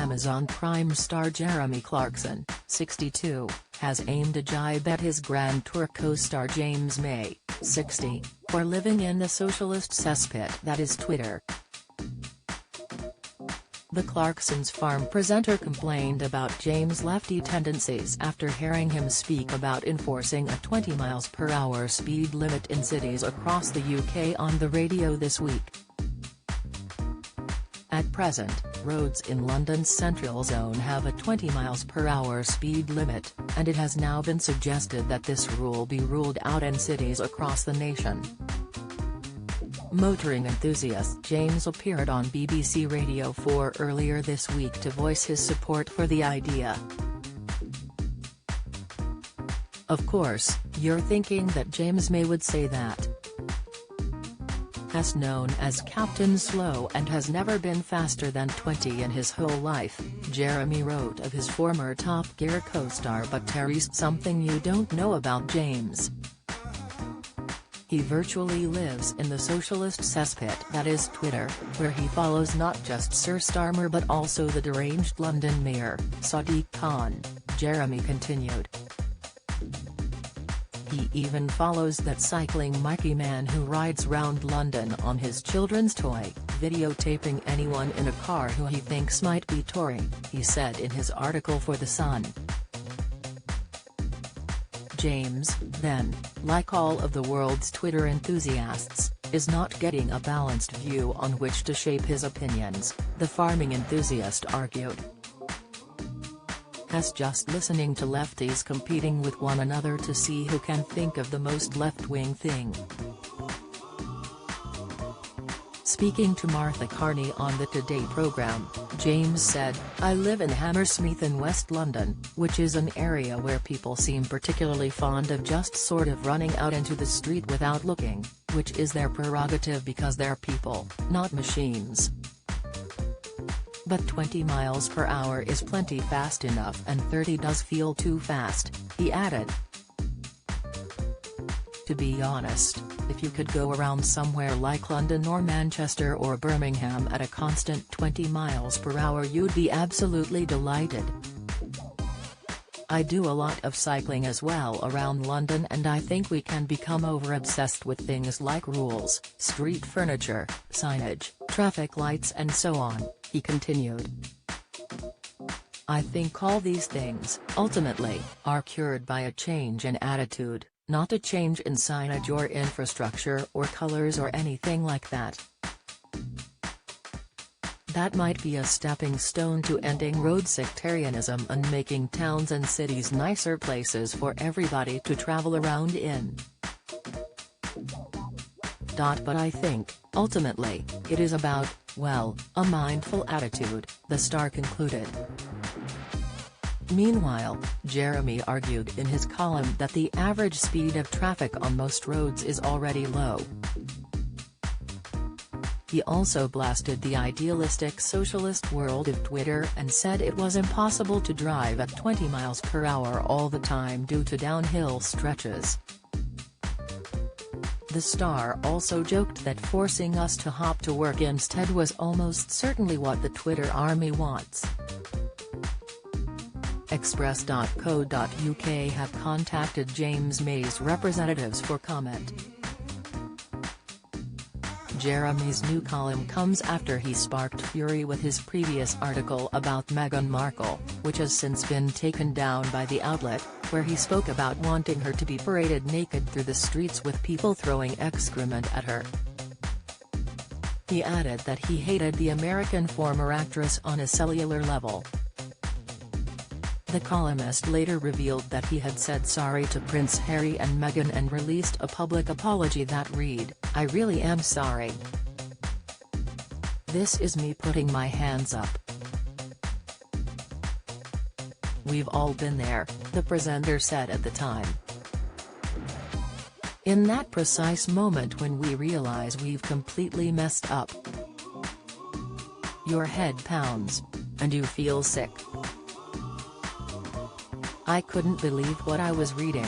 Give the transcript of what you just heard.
Amazon Prime star Jeremy Clarkson, 62, has aimed a jibe at his Grand Tour co-star James May, 60, for living in the socialist cesspit that is Twitter. The Clarkson's farm presenter complained about James' lefty tendencies after hearing him speak about enforcing a 20 miles per hour speed limit in cities across the UK on the radio this week. At present, roads in London's central zone have a 20 miles per hour speed limit, and it has now been suggested that this rule be ruled out in cities across the nation. Motoring enthusiast James appeared on BBC Radio 4 earlier this week to voice his support for the idea. Of course, you're thinking that James May would say that. Has known as Captain Slow and has never been faster than 20 in his whole life, Jeremy wrote of his former Top Gear co-star, but there's something you don't know about James. He virtually lives in the socialist cesspit that is Twitter, where he follows not just Sir Starmer but also the deranged London mayor, Sadiq Khan, Jeremy continued. He even follows that cycling Mikey man who rides round London on his children's toy, videotaping anyone in a car who he thinks might be touring, he said in his article for The Sun. James, then, like all of the world's Twitter enthusiasts, is not getting a balanced view on which to shape his opinions, the farming enthusiast argued. Has just listening to lefties competing with one another to see who can think of the most left-wing thing. Speaking to Martha Carney on the Today programme, James said, "I live in Hammersmith in West London, which is an area where people seem particularly fond of just sort of running out into the street without looking, which is their prerogative because they're people, not machines. But 20 miles per hour is plenty fast enough and 30 does feel too fast," he added. To be honest, if you could go around somewhere like London or Manchester or Birmingham at a constant 20 miles per hour you'd be absolutely delighted. I do a lot of cycling as well around London and I think we can become over-obsessed with things like rules, street furniture, signage, traffic lights and so on, he continued. I think all these things, ultimately, are cured by a change in attitude, not a change in signage or infrastructure or colors or anything like that. That might be a stepping stone to ending road sectarianism and making towns and cities nicer places for everybody to travel around in. But I think, ultimately, it is about, well, a mindful attitude, the star concluded. Meanwhile, Jeremy argued in his column that the average speed of traffic on most roads is already low. He also blasted the idealistic socialist world of Twitter and said it was impossible to drive at 20 miles per hour all the time due to downhill stretches. The star also joked that forcing us to hop to work instead was almost certainly what the Twitter army wants. Express.co.uk have contacted James May's representatives for comment. Jeremy's new column comes after he sparked fury with his previous article about Meghan Markle, which has since been taken down by the outlet, where he spoke about wanting her to be paraded naked through the streets with people throwing excrement at her. He added that he hated the American former actress on a cellular level. The columnist later revealed that he had said sorry to Prince Harry and Meghan and released a public apology that read, "I really am sorry. This is me putting my hands up. We've all been there," the presenter said at the time. "In that precise moment when we realize we've completely messed up. Your head pounds. And you feel sick. I couldn't believe what I was reading.